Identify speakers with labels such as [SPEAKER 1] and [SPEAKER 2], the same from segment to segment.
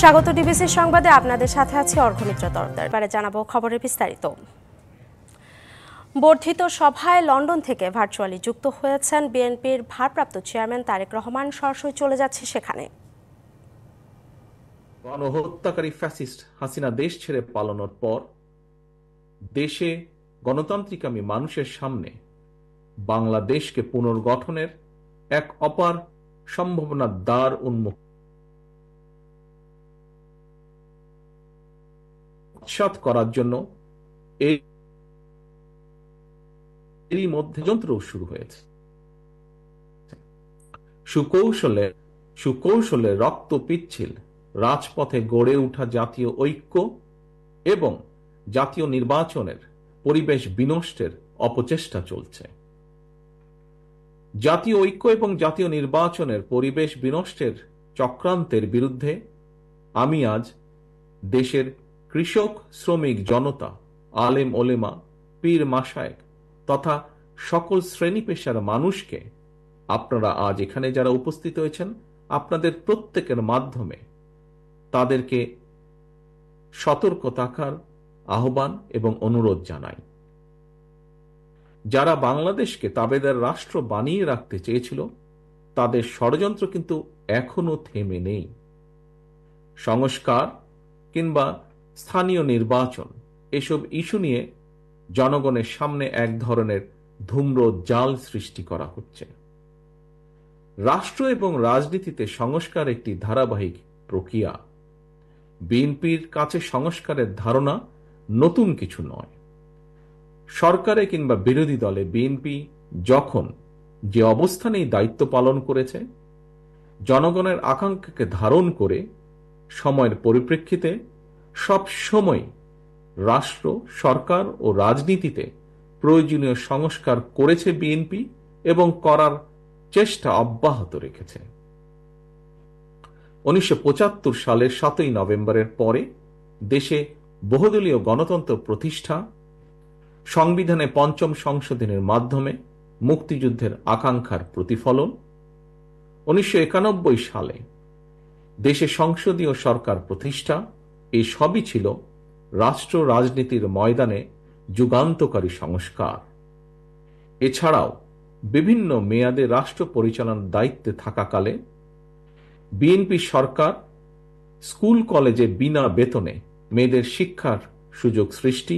[SPEAKER 1] স্বাগত ডিবিসি সংবাদে আপনাদের সাথে আছি অর্ঘমিত্র তরফদার। এবারে জানাবো খবরের বিস্তারিত। বর্ধিত সভায় লন্ডন থেকে ভার্চুয়ালি যুক্ত হয়েছেন বিএনপির ভারপ্রাপ্ত চেয়ারম্যান তারেক রহমান। সরাসরি চলে যাচ্ছে সেখানে।
[SPEAKER 2] গণহত্যাকারী ফ্যাসিস্ট হাসিনা দেশ ছেড়ে পালানোর পর দেশে গণতান্ত্রিকামী মানুষের সামনে বাংলাদেশকে পুনর্গঠনের এক অপার সম্ভাবনার দ্বার উন্মুক্ত করার জন্য এরই মধ্যে যন্ত্র শুরু হয়েছে। সুকৌশলে রক্ত পিচ্ছিল রাজপথে গড়ে ওঠা জাতীয় ঐক্য এবং জাতীয় নির্বাচনের পরিবেশ বিনষ্টের অপচেষ্টা চলছে। জাতীয় ঐক্য এবং জাতীয় নির্বাচনের পরিবেশ বিনষ্টের চক্রান্তের বিরুদ্ধে আমি আজ দেশের কৃষক, শ্রমিক জনতা, আলেম ওলেমা, পীর মাশায়েখ তথা সকল শ্রেণী পেশার মানুষকে, আপনারা আজ এখানে যারা উপস্থিত হয়েছেন, আপনাদের প্রত্যেকের মাধ্যমে তাদেরকে সতর্ক থাকার আহ্বান এবং অনুরোধ জানাই। যারা বাংলাদেশকে তাবেদার রাষ্ট্র বানিয়ে রাখতে চেয়েছিল, তাদের ষড়যন্ত্র কিন্তু এখনো থেমে নেই। সংস্কার কিংবা স্থানীয় নির্বাচন এসব ইস্যু নিয়ে জনগণের সামনে এক ধরনের ধূম্র জাল সৃষ্টি করা হচ্ছে। রাষ্ট্র এবং রাজনীতিতে সংস্কার একটি ধারাবাহিক প্রক্রিয়া। বিএনপির কাছে সংস্কারের ধারণা নতুন কিছু নয়। সরকারে কিংবা বিরোধী দলে বিএনপি যখন যে অবস্থানেই দায়িত্ব পালন করেছে, জনগণের আকাঙ্ক্ষাকে ধারণ করে সময়ের পরিপ্রেক্ষিতে সব সময় রাষ্ট্র, সরকার ও রাজনীতিতে প্রয়োজনীয় সংস্কার করেছে বিএনপি এবং করার চেষ্টা অব্যাহত রেখেছে। 1975 সালের 7ই নভেম্বরের পরে দেশে বহুদলীয় গণতন্ত্র প্রতিষ্ঠা, সংবিধানে 5ম সংশোধনের মাধ্যমে মুক্তিযুদ্ধের আকাঙ্ক্ষার প্রতিফলন, 1991 সালে দেশে সংসদীয় সরকার প্রতিষ্ঠা, এই সবই ছিল রাষ্ট্র রাজনীতির ময়দানে যুগান্তকারী সংস্কার। এছাড়াও বিভিন্ন মেয়াদে রাষ্ট্র পরিচালনার দায়িত্বে থাকাকালে বিএনপি সরকার স্কুল কলেজে বিনা বেতনে মেয়েদের শিক্ষার সুযোগ সৃষ্টি,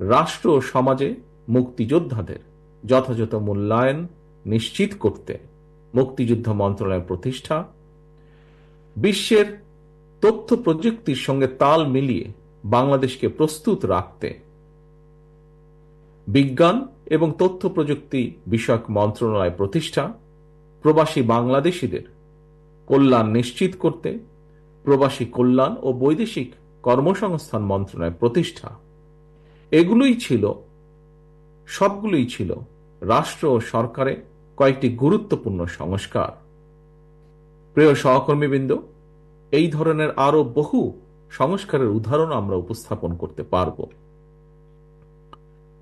[SPEAKER 2] রাষ্ট্র ও সমাজে মুক্তিযোদ্ধাদের যথাযথ মূল্যায়ন নিশ্চিত করতে মুক্তিযুদ্ধ মন্ত্রণালয় প্রতিষ্ঠা, বিশ্বের তথ্য প্রযুক্তির সঙ্গে তাল মিলিয়ে বাংলাদেশকে প্রস্তুত রাখতে বিজ্ঞান এবং তথ্য প্রযুক্তি বিষয়ক মন্ত্রণালয় প্রতিষ্ঠা, প্রবাসী বাংলাদেশিদের কল্যাণ নিশ্চিত করতে প্রবাসী কল্যাণ ও বৈদেশিক কর্মসংস্থান মন্ত্রণালয় প্রতিষ্ঠা, সবগুলোই ছিল রাষ্ট্র ও সরকারের কয়েকটি গুরুত্বপূর্ণ সংস্কার। প্রিয় সহকর্মীবৃন্দ, এই ধরনের আরো বহু সংস্কারের উদাহরণ আমরা উপস্থাপন করতে পারব।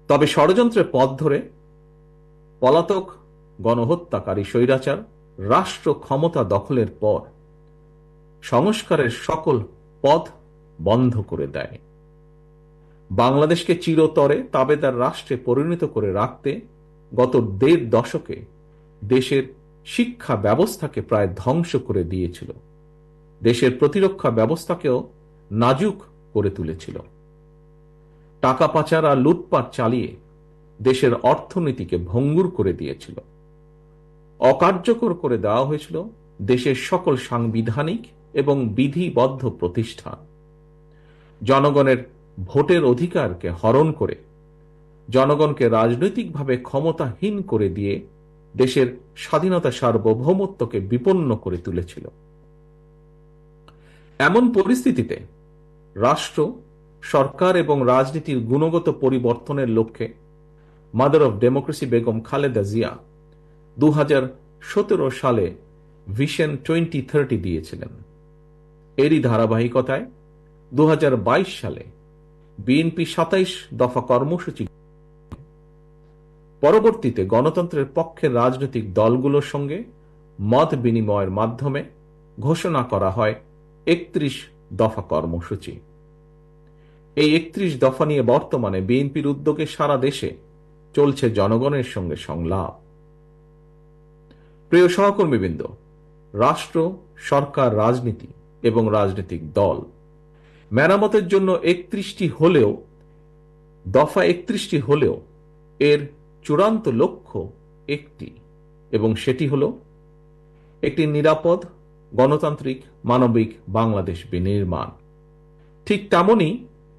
[SPEAKER 2] তবে ষড়যন্ত্রের পথ ধরে পলাতক গণহত্যাকারী স্বৈরাচার রাষ্ট্র ক্ষমতা দখলের পর সংস্কারের সকল পথ বন্ধ করে দেয়। বাংলাদেশকে চিরতরে তাবেদার রাষ্ট্রে পরিণত করে রাখতে গত 1.5 দশকে দেশের শিক্ষা ব্যবস্থাকে প্রায় ধ্বংস করে দিয়েছিল, দেশের প্রতিরক্ষা ব্যবস্থাকেও নাজুক করে তুলেছিল, টাকা পাচার আর লুটপাট চালিয়ে দেশের অর্থনীতিকে ভঙ্গুর করে দিয়েছিল, অকার্যকর করে দেওয়া হয়েছিল দেশের সকল সাংবিধানিক এবং বিধিবদ্ধ প্রতিষ্ঠান, জনগণের ভোটের অধিকারকে হরণ করে জনগণকে রাজনৈতিকভাবে ক্ষমতাহীন করে দিয়ে দেশের স্বাধীনতা সার্বভৌমত্বকে বিপন্ন করে তুলেছিল। এমন পরিস্থিতিতে রাষ্ট্র, সরকার এবং রাজনীতির গুণগত পরিবর্তনের লক্ষ্যে mother of democracy Begum Khaleda Zia 2017 সালে ভিশন 2030 দিয়েছিলেন। এরই ধারাবাহিকতায় 2022 সালে বিএনপি 27 দফা কর্মসূচি, পরবর্তীতে গণতন্ত্রের পক্ষের রাজনৈতিক দলগুলোর সঙ্গে মত বিনিময়ের মাধ্যমে ঘোষণা করা হয় 31 দফা কর্মসূচি। এই 31 দফা নিয়ে বর্তমানে বিএনপির উদ্যোগে সারা দেশে চলছে জনগণের সঙ্গে সংলাপ। প্রিয় সহকর্মীবৃন্দ, রাষ্ট্র, সরকার, রাজনীতি এবং রাজনৈতিক দল মেরামতের জন্য 31টি হলেও, দফা 31টি হলেও এর চূড়ান্ত লক্ষ্য একটি, এবং সেটি হল একটি নিরাপদ, গণতান্ত্রিক, মানবিক বাংলাদেশ বিনির্মাণ। ঠিক তেমনি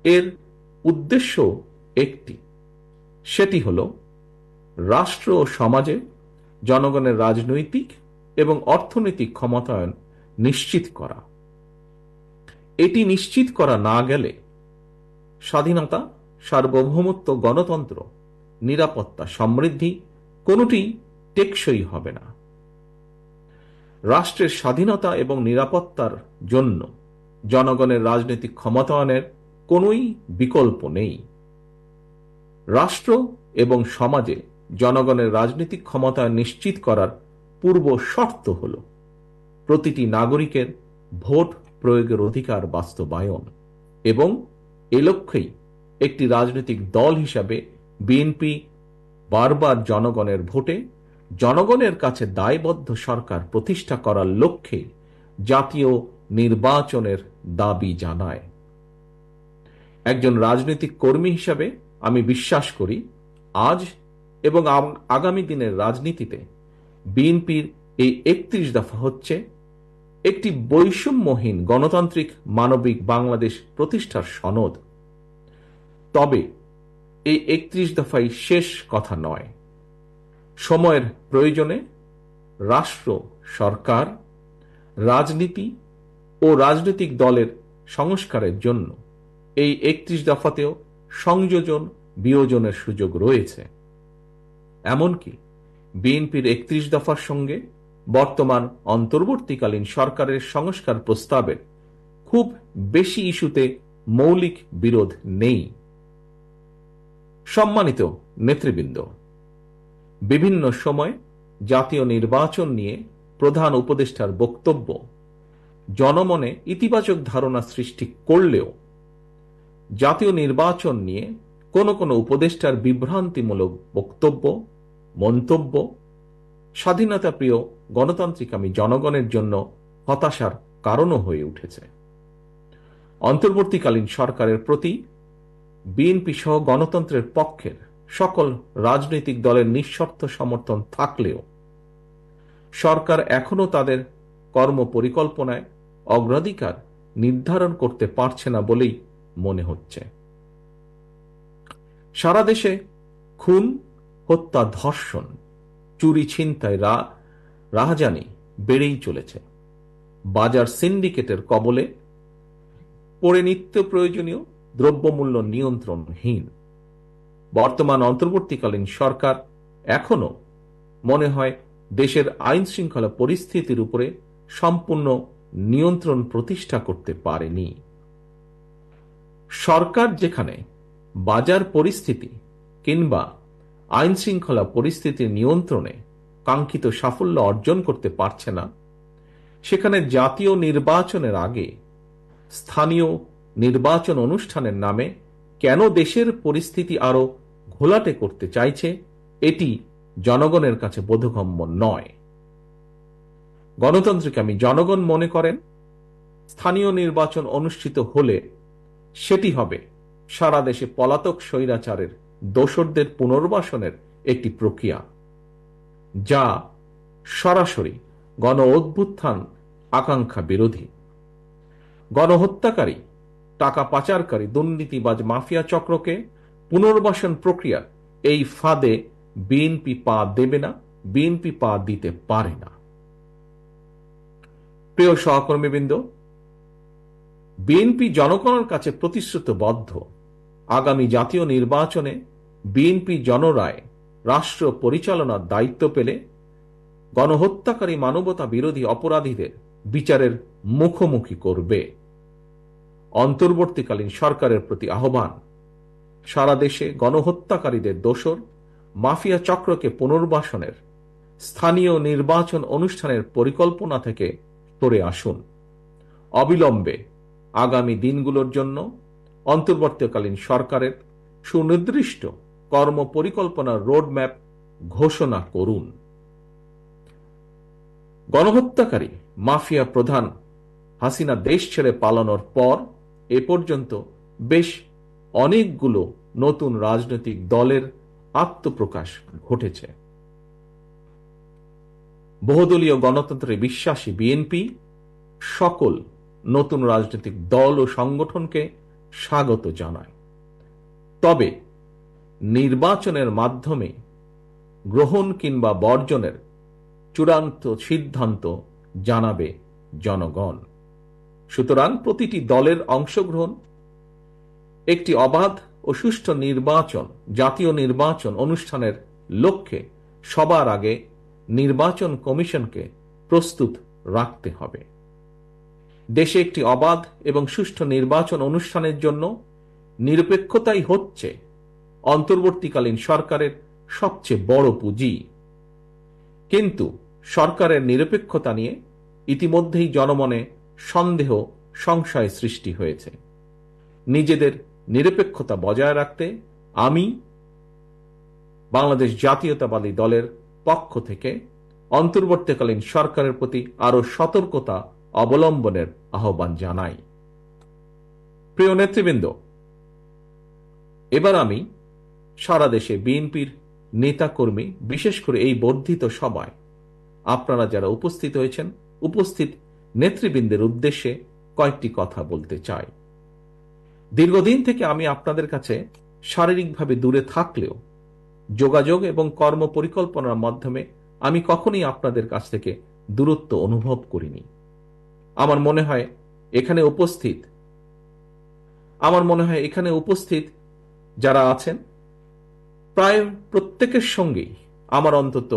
[SPEAKER 2] এর উদ্দেশ্য একটি, সেটি হল রাষ্ট্র ও সমাজে জনগণের রাজনৈতিক এবং অর্থনৈতিক ক্ষমতায়ন নিশ্চিত করা। এটি নিশ্চিত করা না গেলে স্বাধীনতা, সার্বভৌমত্ব, গণতন্ত্র, নিরাপত্তা, সমৃদ্ধি কোনোটি টেকসই হবে না। রাষ্ট্রের স্বাধীনতা এবং নিরাপত্তার জন্য জনগণের রাজনৈতিক ক্ষমতায়নের কোনোই বিকল্প নেই। রাষ্ট্র এবং সমাজে জনগণের রাজনৈতিক ক্ষমতায়ন নিশ্চিত করার পূর্ব শর্ত হল প্রতিটি নাগরিকের ভোট প্রয়োগের অধিকার বাস্তবায়ন, এবং এ লক্ষ্যেই একটি রাজনৈতিক দল হিসাবে বিএনপি বারবার জনগণের ভোটে জনগণের কাছে দায়বদ্ধ সরকার প্রতিষ্ঠা করার লক্ষ্যে জাতীয় নির্বাচনের দাবি জানায়। একজন রাজনৈতিক কর্মী হিসাবে আমি বিশ্বাস করি, আজ এবং আগামী দিনের রাজনীতিতে বিএনপির এই 31 দফা হচ্ছে একটি বৈষম্যহীন গণতান্ত্রিক মানবিক বাংলাদেশ প্রতিষ্ঠার সনদ। তবে এই 31 দফাই শেষ কথা নয়। সময়ের প্রয়োজনে রাষ্ট্র, সরকার, রাজনীতি ও রাজনৈতিক দলের সংস্কারের জন্য এই 31 দফাতেও সংযোজন, বিয়োজনের সুযোগ রয়েছে। এমনকি বিএনপির 31 দফার সঙ্গে বর্তমান অন্তর্বর্তীকালীন সরকারের সংস্কার প্রস্তাবের খুব বেশি ইস্যুতে মৌলিক বিরোধ নেই। সম্মানিত নেতৃবৃন্দ, বিভিন্ন সময় জাতীয় নির্বাচন নিয়ে প্রধান উপদেষ্টার বক্তব্য জনমনে ইতিবাচক ধারণা সৃষ্টি করলেও জাতীয় নির্বাচন নিয়ে কোন কোন উপদেষ্টার বিভ্রান্তিমূলক বক্তব্য, মন্তব্য স্বাধীনতাপ্রিয় গণতান্ত্রিকামী জনগণের জন্য হতাশার কারণও হয়ে উঠেছে। অন্তর্বর্তীকালীন সরকারের প্রতি বিএনপি সহ গণতন্ত্রের পক্ষের সকল রাজনৈতিক দলের নিঃশর্ত সমর্থন থাকলেও সরকার এখনো তাদের কর্মপরিকল্পনায় অগ্রাধিকার নির্ধারণ করতে পারছে না বলেই মনে হচ্ছে। সারা দেশে খুন, হত্যা, ধর্ষণ, চুরি, ছিনতাই, রাহাজানি বেড়েই চলেছে। বাজার সিন্ডিকেটের কবলে পড়ে নিত্য প্রয়োজনীয় দ্রব্যমূল্য নিয়ন্ত্রণহীন। বর্তমান অন্তর্বর্তীকালীন সরকার এখনো মনে হয় দেশের আইন শৃঙ্খলা পরিস্থিতির উপরে সম্পূর্ণ নিয়ন্ত্রণ প্রতিষ্ঠা করতে পারেনি। সরকার যেখানে বাজার পরিস্থিতি কিংবা আইন শৃঙ্খলা পরিস্থিতির নিয়ন্ত্রণে কাঙ্ক্ষিত সাফল্য অর্জন করতে পারছে না, সেখানে জাতীয় নির্বাচনের আগে স্থানীয় নির্বাচন অনুষ্ঠানের নামে কেন দেশের পরিস্থিতি আরো ঘোলাটে করতে চাইছে, এটি জনগণের কাছে বোধগম্য নয়। গণতান্ত্রিকামী জনগণ মনে করেন স্থানীয় নির্বাচন অনুষ্ঠিত হলে সেটি হবে সারা দেশে পলাতক স্বৈরাচারের দোসরদের পুনর্বাসনের একটি প্রক্রিয়া, যা সরাসরি গণ অভ্যুত্থান আকাঙ্ক্ষা বিরোধী। গণহত্যাকারী, টাকা পাচারকারী, দুর্নীতিবাজ মাফিয়া চক্রকে পুনর্বাসন প্রক্রিয়ার এই ফাঁদে বিএনপি পা দেবে না, বিএনপি পা দিতে পারে না। প্রিয় সহকর্মীবৃন্দ, বিএনপি জনগণের কাছে প্রতিশ্রুতিবদ্ধ আগামী জাতীয় নির্বাচনে বিএনপি জনরায় রাষ্ট্র পরিচালনার দায়িত্ব পেলে গণহত্যাকারী, মানবতা বিরোধী অপরাধীদের বিচারের মুখোমুখি করবে। অন্তর্বর্তীকালীন সরকারের প্রতি আহ্বান, সারা দেশে গণহত্যাকারীদের দোসর মাফিয়া চক্রকে পুনর্বাসনের স্থানীয় নির্বাচন অনুষ্ঠানের পরিকল্পনা থেকে সরে আসুন। অবিলম্বে আগামী দিনগুলোর জন্য অন্তর্বর্তীকালীন সরকারের সুনির্দিষ্ট কর্মপরিকল্পনার রোডম্যাপ ঘোষণা করুন। গণহত্যাকারী মাফিয়া প্রধান হাসিনা দেশ ছেড়ে পালানোর পর এ পর্যন্ত বেশ অনেকগুলো নতুন রাজনৈতিক দলের আত্মপ্রকাশ ঘটেছে। বহুদলীয় গণতন্ত্রে বিশ্বাসী বিএনপি সকল নতুন রাজনৈতিক দল ও সংগঠনকে স্বাগত জানায়। তবে নির্বাচনের মাধ্যমে গ্রহণ কিংবা বর্জনের চূড়ান্ত সিদ্ধান্ত জানাবে জনগণ। সুতরাং প্রতিটি দলের অংশগ্রহণ একটি অবাধ ও সুষ্ঠু নির্বাচন, জাতীয় নির্বাচন অনুষ্ঠানের লক্ষ্যে সবার আগে নির্বাচন কমিশনকে প্রস্তুত রাখতে হবে। দেশে একটি অবাধ এবং সুষ্ঠু নির্বাচন অনুষ্ঠানের জন্য নিরপেক্ষতাই হচ্ছে অন্তর্বর্তীকালীন সরকারের সবচেয়ে বড় পুঁজি। কিন্তু সরকারের নিরপেক্ষতা নিয়ে ইতিমধ্যেই জনমনে সন্দেহ, সংশয় সৃষ্টি হয়েছে। নিজেদের নিরপেক্ষতা বজায় রাখতে আমি বাংলাদেশ জাতীয়তাবাদী দলের পক্ষ থেকে অন্তর্বর্তীকালীন সরকারের প্রতি আরো সতর্কতা অবলম্বনের আহ্বান জানাই। প্রিয় নেতৃবৃন্দ, এবার আমি সারা দেশে বিএনপির নেতাকর্মী, বিশেষ করে এই বর্ধিত সভায় আপনারা যারা উপস্থিত হয়েছেন, উপস্থিত নেতৃবৃন্দের উদ্দেশ্যে কয়েকটি কথা বলতে চাই। দীর্ঘদিন থেকে আমি আপনাদের কাছে শারীরিকভাবে দূরে থাকলেও যোগাযোগ এবং কর্ম পরিকল্পনার মাধ্যমে আমি কখনোই আপনাদের কাছ থেকে দূরত্ব অনুভব করিনি। আমার মনে হয় এখানে উপস্থিত যারা আছেন প্রায় প্রত্যেকের সঙ্গেই আমার অন্তত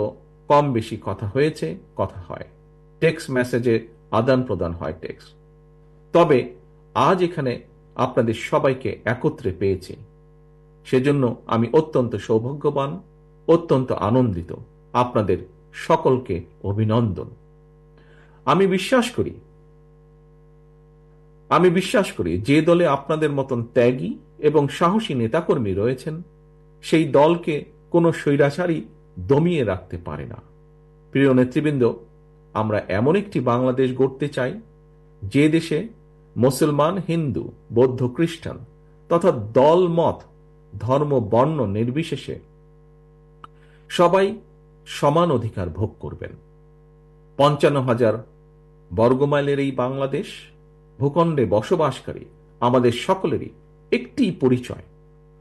[SPEAKER 2] কম বেশি কথা হয়েছে, কথা হয়, টেক্সট মেসেজে আদান প্রদান হয় টেক্সট। তবে আজ এখানে আপনাদের সবাইকে একত্রে পেয়েছি, সেজন্য আমি অত্যন্ত সৌভাগ্যবান, অত্যন্ত আনন্দিত। আপনাদের সকলকে অভিনন্দন। আমি বিশ্বাস করি যে দলে আপনাদের মতন ত্যাগী এবং সাহসী নেতাকর্মী রয়েছেন, সেই দলকে কোনো স্বৈরাচারী দমিয়ে রাখতে পারে না। প্রিয় নেতৃবৃন্দ, আমরা এমন একটি বাংলাদেশ গড়তে চাই যে দেশে মুসলমান, হিন্দু, বৌদ্ধ, খ্রিস্টান তথা দল, মত, ধর্ম, বর্ণ নির্বিশেষে সবাই সমান অধিকার ভোগ করবেন। ৫৫,০০০ বর্গমাইলের এই বাংলাদেশ ভূখণ্ডে বসবাসকারী আমাদের সকলেরই একটি পরিচয়,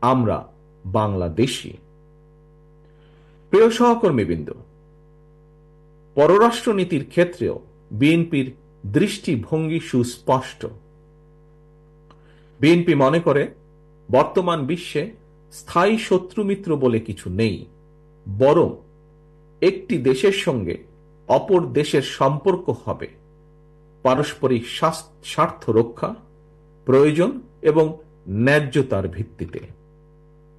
[SPEAKER 2] আমরা বাংলাদেশী। প্রিয় সহকর্মীবৃন্দ, পররাষ্ট্রনীতির ক্ষেত্রেও বিএনপির দৃষ্টিভঙ্গি সুস্পষ্ট। বিএনপি মনে করে বর্তমান বিশ্বে স্থায়ী শত্রুমিত্র বলে কিছু নেই, বরং একটি দেশের সঙ্গে অপর দেশের সম্পর্ক হবে পারস্পরিক স্বার্থ রক্ষা, প্রয়োজন এবং ন্যায্যতার ভিত্তিতে।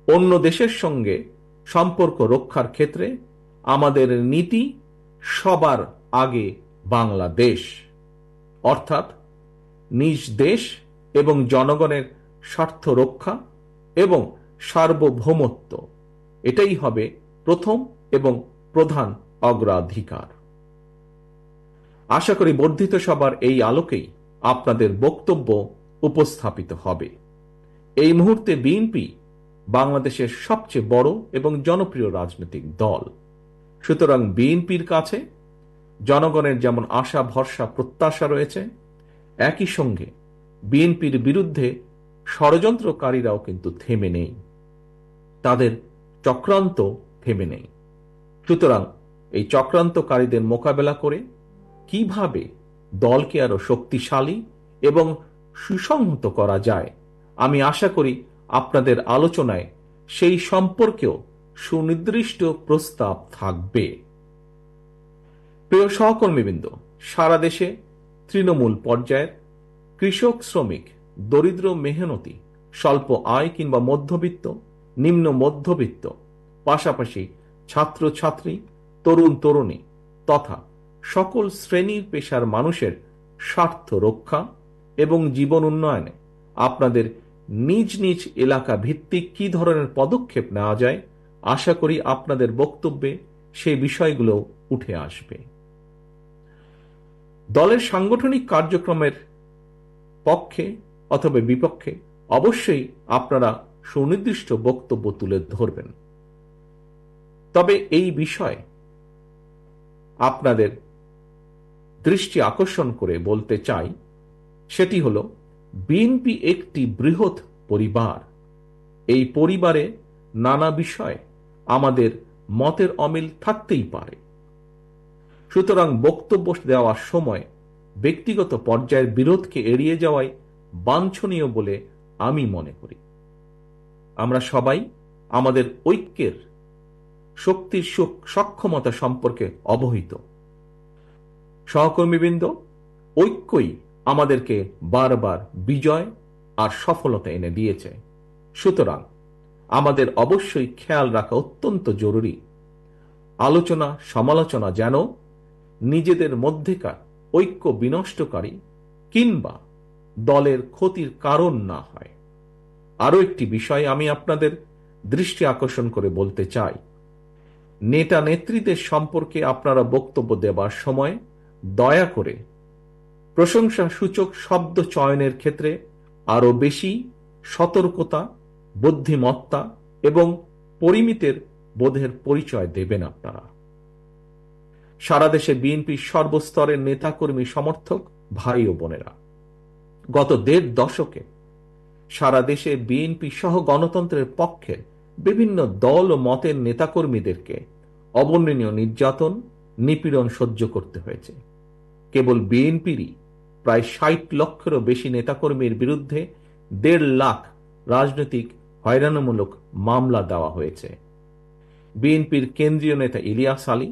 [SPEAKER 2] অন্য দেশের সঙ্গে সম্পর্ক রক্ষার ক্ষেত্রে আমাদের নীতি সবার আগে বাংলাদেশ, অর্থাৎ নিজ দেশ এবং জনগণের স্বার্থ রক্ষা এবং সার্বভৌমত্ব, এটাই হবে প্রথম এবং প্রধান অগ্রাধিকার। আশা করি বর্ধিত সভার এই আলোকেই আপনাদের বক্তব্য উপস্থাপিত হবে। এই মুহূর্তে বিএনপি বাংলাদেশের সবচেয়ে বড় এবং জনপ্রিয় রাজনৈতিক দল। সুতরাং বিএনপির কাছে জনগণের যেমন আশা, ভরসা, প্রত্যাশা রয়েছে, একই সঙ্গে বিএনপির বিরুদ্ধে ষড়যন্ত্রকারীরাও কিন্তু থেমে নেই, তাদের চক্রান্ত থেমে নেই। সুতরাং এই চক্রান্তকারীদের মোকাবেলা করে কিভাবে দলকে আরো শক্তিশালী এবং সুসংহত করা যায়, আমি আশা করি আপনাদের আলোচনায় সেই সম্পর্কেও সুনির্দিষ্ট প্রস্তাব থাকবে। প্রিয় সহকর্মীবৃন্দ, সারা দেশে তৃণমূল পর্যায়ের কৃষক, শ্রমিক, দরিদ্র, মেহনতি, স্বল্প আয় কিংবা মধ্যবিত্ত, নিম্ন মধ্যবিত্ত, পাশাপাশি ছাত্র ছাত্রী, তরুণ তরুণী তথা সকল শ্রেণীর পেশার মানুষের স্বার্থ রক্ষা এবং জীবন উন্নয়নে আপনাদের নিজ নিজ এলাকা ভিত্তিক কি ধরনের পদক্ষেপ নেওয়া যায়, আশা করি আপনাদের বক্তব্যে সেই বিষয়গুলো উঠে আসবে। দলের সাংগঠনিক কার্যক্রমের পক্ষে অথবা বিপক্ষে অবশ্যই আপনারা সুনির্দিষ্ট বক্তব্য তুলে ধরবেন। তবে এই বিষয়ে আপনাদের দৃষ্টি আকর্ষণ করে বলতে চাই, সেটি হল বিএনপি একটি বৃহৎ পরিবার। এই পরিবারে নানা বিষয়ে আমাদের মতের অমিল থাকতেই পারে। সুতরাং বক্তব্য দেওয়ার সময় ব্যক্তিগত পর্যায়ের বিরোধকে এড়িয়ে যাওয়াই বাঞ্ছনীয় বলে আমি মনে করি। আমরা সবাই আমাদের ঐক্যের শক্তির সক্ষমতা সম্পর্কে অবহিত। সহকর্মীবৃন্দ, ঐক্যই আমাদেরকে বারবার বিজয় আর সফলতা এনে দিয়েছে। সুতরাং আমাদের অবশ্যই খেয়াল রাখা অত্যন্ত জরুরি, আলোচনা সমালোচনা যেন নিজেদের মধ্যেকার ঐক্য বিনষ্টকারী কিংবা দলের ক্ষতির কারণ না হয়। আরও একটি বিষয় আমি আপনাদের দৃষ্টি আকর্ষণ করে বলতে চাই, নেতা নেত্রীদের সম্পর্কে আপনারা বক্তব্য দেবার সময় দয়া করে প্রশংসা সূচক শব্দ চয়নের ক্ষেত্রে আরো বেশি সতর্কতা, বুদ্ধিমত্তা এবং পরিমিতের বোধের পরিচয় দেবেন আপনারা। সারা দেশে বিএনপির সর্বস্তরের নেতাকর্মী, সমর্থক ভাই ও বোনেরা, গত ১.৫ দশকে সারা দেশে বিএনপি সহ গণতন্ত্রের পক্ষে বিভিন্ন দল ও মতের নেতাকর্মীদেরকে অবর্ণনীয় নির্যাতন, নিপীড়ন সহ্য করতে হয়েছে। কেবল বিএনপিরই প্রায় ৬০ লক্ষেরও বেশি নেতাকর্মীর বিরুদ্ধে ১.৫ লাখ রাজনৈতিক হয়রানিমূলক মামলা দেওয়া হয়েছে। বিএনপির কেন্দ্রীয় নেতা ইলিয়াস আলী,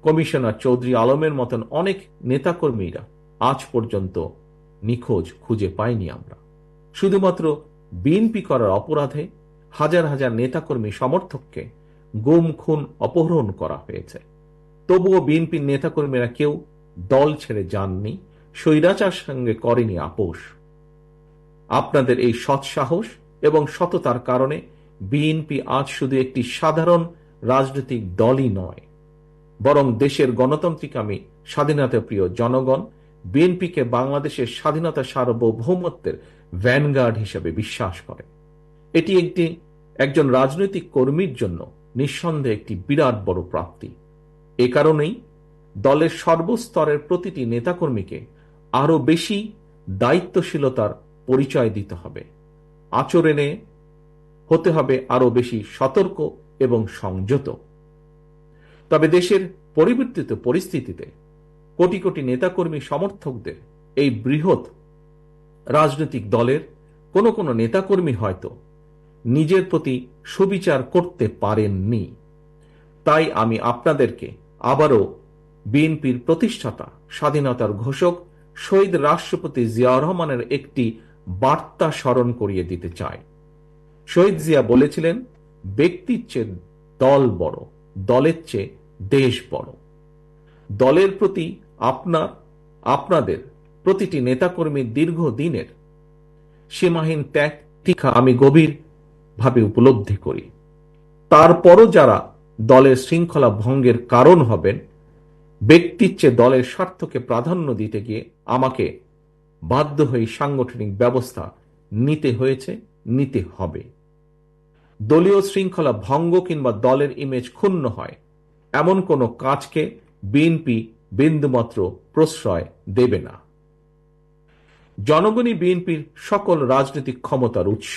[SPEAKER 2] কমিশনার চৌধুরী আলমের মতন অনেক নেতাকর্মীরা আজ পর্যন্ত নিখোঁজ খুঁজে পাইনি আমরা। শুধুমাত্র বিএনপি করার অপরাধে হাজার হাজার নেতাকর্মী সমর্থককে গুম, খুন, অপহরণ করা হয়েছে। তবুও বিএনপির নেতাকর্মীরা কেউ দল ছেড়ে যাননি, স্বৈরাচার সঙ্গে করেনি আপোষ। আপনাদের এই সৎসাহস এবং সততার কারণে বিএনপি আজ শুধু একটি সাধারণ রাজনৈতিক দলই নয়, বরং দেশের গণতান্ত্রিকামী স্বাধীনতা প্রিয় জনগণ বিএনপিকে বাংলাদেশের স্বাধীনতা সার্বভৌমত্বের ভ্যানগার্ড হিসেবে বিশ্বাস করে। এটি একজন রাজনৈতিক কর্মীর জন্য নিঃসন্দেহে একটি বিরাট বড় প্রাপ্তি। এ কারণেই দলের সর্বস্তরের প্রতিটি নেতাকর্মীকে আরো বেশি দায়িত্বশীলতার পরিচয় দিতে হবে, আচরণে হতে হবে আরো বেশি সতর্ক এবং সংযত। তবে দেশের পরিবর্তিত পরিস্থিতিতে কোটি কোটি নেতাকর্মী সমর্থকদের এই বৃহৎ রাজনৈতিক দলের কোনো কোনো নেতাকর্মী হয়তো নিজের প্রতি সুবিচার করতে পারেননি। তাই আমি আপনাদেরকে আবারও বিএনপির প্রতিষ্ঠাতা, স্বাধীনতার ঘোষক শহীদ রাষ্ট্রপতি জিয়াউর রহমানের একটি বার্তা স্মরণ করিয়ে দিতে চাই। শহীদ জিয়া বলেছিলেন, ব্যক্তির চেয়ে দল বড়, দলের চেয়ে দেশ বড়। দলের প্রতি আপনাদের প্রতিটি নেতাকর্মীর দীর্ঘদিনের সীমাহীন ত্যাগ তীক্ষা আমি গভীরভাবে উপলব্ধি করি। তারপরও যারা দলের শৃঙ্খলা ভঙ্গের কারণ হবেন, ব্যক্তির চেয়ে দলের স্বার্থকে প্রাধান্য দিতে গিয়ে আমাকে বাধ্য হয়ে সাংগঠনিক ব্যবস্থা নিতে হয়েছে, নিতে হবে। দলীয় শৃঙ্খলা ভঙ্গ কিংবা দলের ইমেজ ক্ষুণ্ণ হয় এমন কোনো কাজকে বিএনপি বিন্দুমাত্র প্রশ্রয় দেবে না। জনগণই বিএনপির সকল রাজনৈতিক ক্ষমতার উৎস।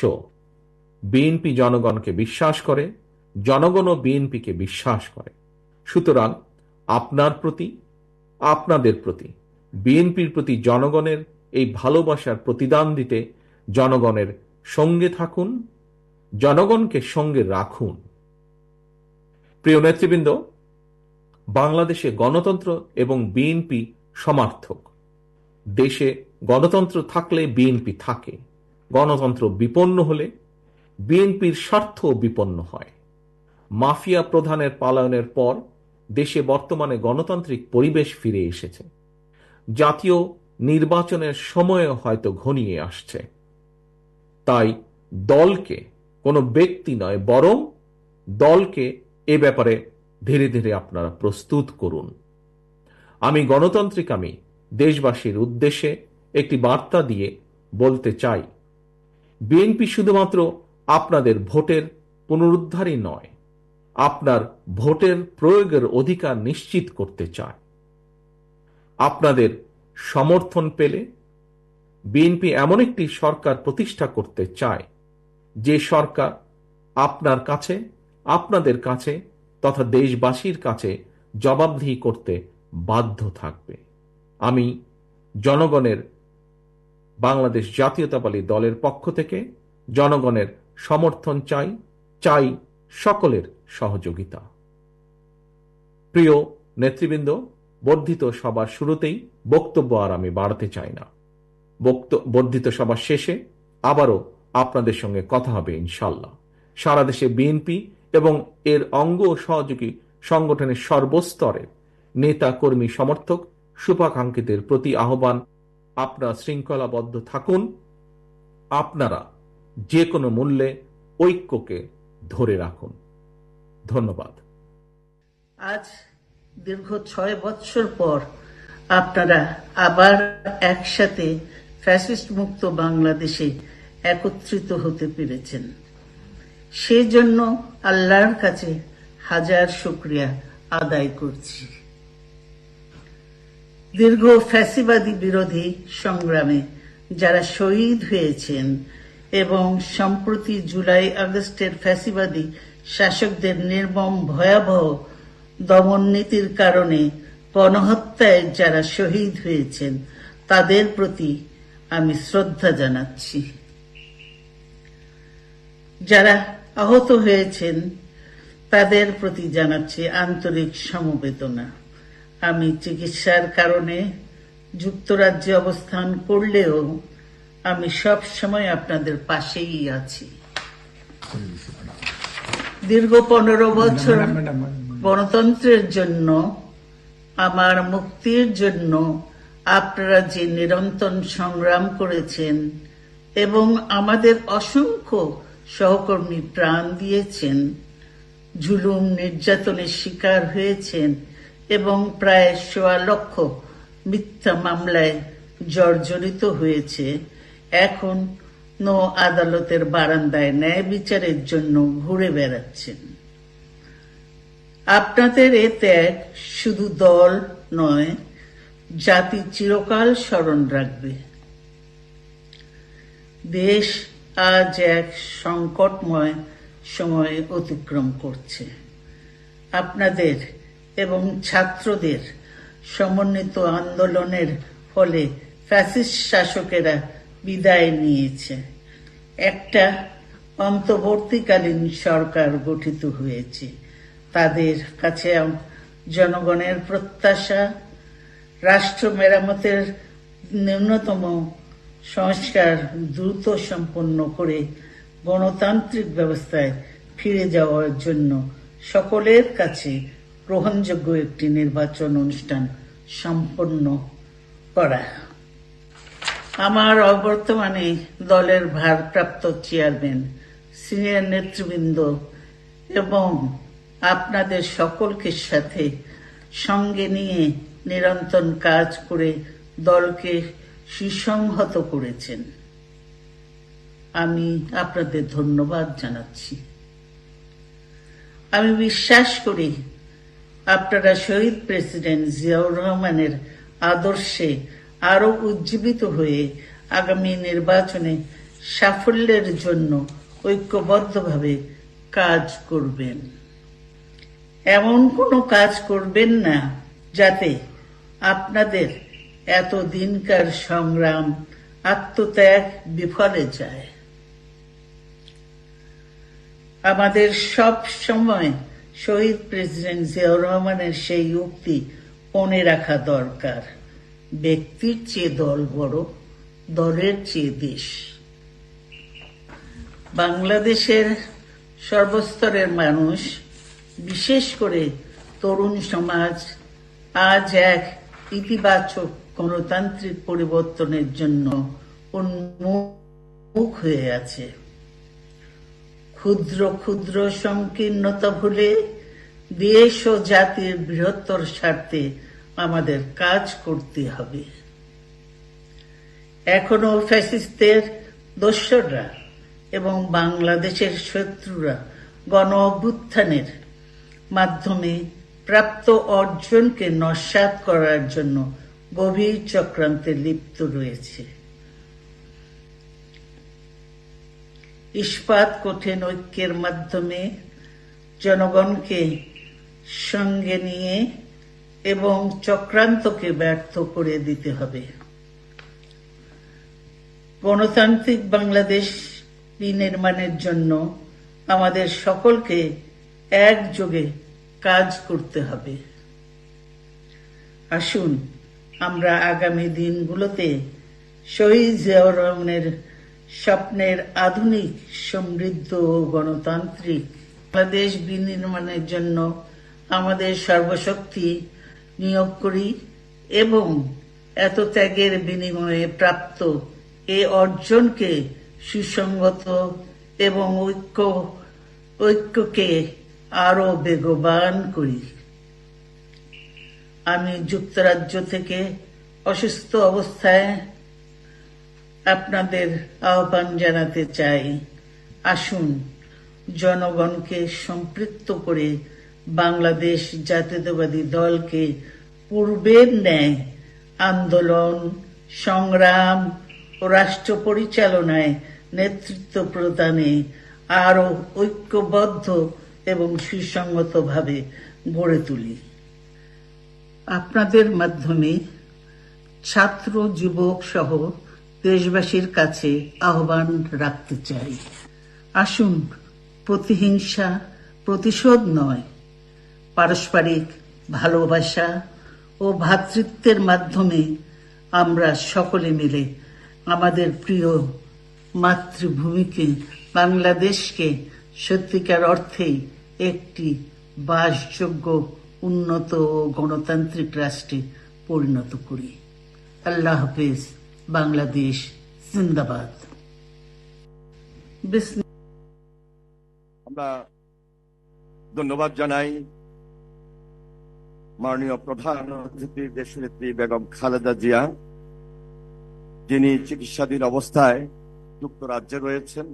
[SPEAKER 2] বিএনপি জনগণকে বিশ্বাস করে, জনগণও বিএনপিকে বিশ্বাস করে। সুতরাং আপনার প্রতি, আপনাদের প্রতি, বিএনপির প্রতি জনগণের এই ভালোবাসার প্রতিদান দিতে জনগণের সঙ্গে থাকুন, জনগণকে সঙ্গে রাখুন। প্রিয় নেতৃবৃন্দ, বাংলাদেশে গণতন্ত্র এবং বিএনপি সমার্থক। দেশে গণতন্ত্র থাকলে বিএনপি থাকে, গণতন্ত্র বিপন্ন হলে বিএনপির স্বার্থ বিপন্ন হয়। মাফিয়া প্রধানের পলায়নের পর দেশে বর্তমানে গণতান্ত্রিক পরিবেশ ফিরে এসেছে। জাতীয় নির্বাচনের সময় হয়তো ঘনিয়ে আসছে। তাই দলকে, কোনো ব্যক্তি নয় বরং দলকে এ ব্যাপারে ধীরে ধীরে আপনারা প্রস্তুত করুন। আমি দেশবাসীর উদ্দেশ্যে একটি বার্তা দিয়ে বলতে চাই, বিএনপি শুধুমাত্র আপনাদের ভোটের পুনরুদ্ধারই নয়, আপনার ভোটের প্রয়োগের অধিকার নিশ্চিত করতে চায়। আপনাদের সমর্থন পেলে বিএনপি এমন একটি সরকার প্রতিষ্ঠা করতে চায় যে সরকার আপনার কাছে, আপনাদের কাছে তথা দেশবাসীর কাছে জবাবদিহি করতে বাধ্য থাকবে। আমি জনগণের, বাংলাদেশ জাতীয়তাবাদী দলের পক্ষ থেকে জনগণের সমর্থন চাই সকলের সহযোগিতা। প্রিয় নেতৃবৃন্দ, বর্ধিত সভার শুরুতেই বক্তব্য আর আমি বাড়াতে চাই না। বর্ধিত সভার শেষে আবারও আপনাদের সঙ্গে কথা হবে ইনশাল্লাহ। সারা দেশে বিএনপি এবং এর অঙ্গ ও সহযোগী সংগঠনের সর্বস্তরের নেতা, কর্মী, সমর্থক, শুভাকাঙ্ক্ষীদের প্রতি আহ্বান, আপনারা শৃঙ্খলাবদ্ধ থাকুন। আপনারা যে কোনো মূল্যে ঐক্যকে ধরে রাখুন। ধন্যবাদ।
[SPEAKER 3] আজ দীর্ঘ 6 বছর পর আপনারা আবার একসাথে ফ্যাসিস্ট মুক্ত বাংলাদেশে একত্রিত হতে পেরেছেন। সেজন্য আল্লাহর কাছে হাজার শুকরিয়া আদায় করছি। দীর্ঘ ফ্যাসিবাদী বিরোধী সংগ্রামে যারা শহীদ হয়েছেন এবং সম্প্রতি জুলাই আগস্টের ফ্যাসিবাদী শাসকদের নির্মম ভয়াবহ দমন নীতির কারণে গণহত্যায় যারা শহীদ হয়েছেন তাদের প্রতি আমি শ্রদ্ধা জানাচ্ছি। যারা আহত হয়েছেন তাদের প্রতি জানাচ্ছি আন্তরিক সমবেদনা। আমি চিকিৎসার কারণে যুক্তরাজ্যে অবস্থান করলেও আমি সব সময় আপনাদের পাশেই আছি। দীর্ঘ 15 বছর গণতন্ত্রের জন্য, আমার মুক্তির জন্য আপনারা যে নিরন্তর সংগ্রাম করেছেন এবং আমাদের অসংখ্য সহকর্মী প্রাণ দিয়েছেন, জুলুম নির্যাতনের শিকার হয়েছেন এবং প্রায় 1.25 লক্ষ মিথ্যা মামলায় জর্জরিত হয়েছে, এখন আদালতের বারান্দায় ন্যায় বিচারের জন্য ঘুরে বেড়াচ্ছেন। আপনাদের এ ত্যাগ শুধু দল নয়, জাতি চিরকাল স্মরণ রাখবে। দেশ আজ এক সংকটময় সময় অতিক্রম করছে। আপনাদের এবং ছাত্রদের সমন্বিত আন্দোলনের ফলে ফ্যাসিস্ট শাসকেরা বিদায় নিয়েছে। একটা অন্তর্বর্তীকালীন সরকার গঠিত হয়েছে। তাদের কাছে জনগণের প্রত্যাশা, রাষ্ট্র মেরামতের ন্যূনতম সংস্কার দ্রুত সম্পন্ন করে গণতান্ত্রিক ব্যবস্থায় ফিরে যাওয়ার জন্য সকলের কাছে গ্রহণযোগ্য একটি নির্বাচন অনুষ্ঠান সম্পন্ন করা। আমার অবর্তমানে দলের ভারপ্রাপ্ত চেয়ারম্যান, সিনিয়র নেতৃবৃন্দ এবং আপনাদের সকলকে সাথে সঙ্গে নিয়ে নিরন্তর কাজ করে দলকে সুসংহত করেছেন। আমি আপনাদের ধন্যবাদ জানাচ্ছি। আমি বিশ্বাস করি আপনারা শহীদ প্রেসিডেন্ট জিয়াউর রহমানের আদর্শে আরো উজ্জীবিত হয়ে আগামী নির্বাচনে সাফল্যের জন্য ঐক্যবদ্ধভাবে কাজ করবেন। এমন কোনো কাজ করবেন না যাতে আপনাদের এতদিনকার সংগ্রাম, আত্মত্যাগ বিফলে যায়। আমাদের সব সময় শহীদ প্রেসিডেন্ট জিয়াউর রহমানের সেই উক্তি মনে রাখা দরকার, ব্যক্তির চেয়ে দল বড়, দলের চেয়ে দেশ। বাংলাদেশের সর্বস্তরের মানুষ, বিশেষ করে তরুণ সমাজ আজ এক ইতিবাচক গণতান্ত্রিক পরিবর্তনের জন্য উন্মুখ হয়ে আছে। ক্ষুদ্র ক্ষুদ্র সংকীর্ণতা ভুলে দেশ ও জাতির বৃহত্তর স্বার্থে আমাদের কাজ করতে হবে। এখনো ফ্যাসিস্টদের দোসররা এবং বাংলাদেশের শত্রুরা গণ অভ্যুত্থানের মাধ্যমে প্রাপ্ত অর্জনকে নস্যাৎ করার জন্য গভীর চক্রান্তে লিপ্ত রয়েছে। ইস্পাত কঠিন ঐক্যের মাধ্যমে জনগণকে সঙ্গে নিয়ে এবং চক্রান্তকে ব্যর্থ করে দিতে হবে। গণতান্ত্রিক বাংলাদেশ বিনির্মাণের জন্য আমাদের সকলকে একযোগে কাজ করতে হবে। আসুন আমরা আগামী দিনগুলোতে শহীদ জিয়াউর রহমানের স্বপ্নের আধুনিক, সমৃদ্ধ ও গণতান্ত্রিক বাংলাদেশ বিনির্মাণের জন্য আমাদের সর্বশক্তি নিয়োগ করি এবং এত ত্যাগের বিনিময়ে প্রাপ্ত এ অর্জনকে সুসংগত এবং ঐক্যকে আরো বেগবান করি। আমি যুক্তরাজ্য থেকে অসুস্থ অবস্থায় আপনাদের আহ্বান জানাতে চাই, আসুন জনগণকে সম্পৃক্ত করে বাংলাদেশ জাতীয়তাবাদী দলকে পূর্বের ন্যায় আন্দোলন, সংগ্রাম ও রাষ্ট্র পরিচালনায় নেতৃত্ব প্রদানে আরো ঐক্যবদ্ধ এবং সুসংগতভাবে গড়ে তুলি। আপনাদের মাধ্যমে ছাত্র, যুবক সহ দেশবাসীর কাছে আহ্বান রাখতে চাই, আসুন প্রতিহিংসা, প্রতিশোধ নয়, পারস্পরিক ভালোবাসা ও ভ্রাতৃত্বের মাধ্যমে আমরা সকলে মিলে আমাদের প্রিয় মাতৃভূমিকে, বাংলাদেশকে সত্যিকার অর্থেই একটি বাসযোগ্য, উন্নত ও গণতান্ত্রিক রাষ্ট্রে পরিণত করি। আল্লাহ হাফেজ। বাংলাদেশ জিন্দাবাদ।
[SPEAKER 4] আমরা ধন্যবাদ জানাই মাননীয় প্রধান অতিথি দেশনেত্রী বেগম খালেদা জিয়া, যিনি চিকিৎসাধীন অবস্থায় যুক্তরাজ্যে রয়েছেন।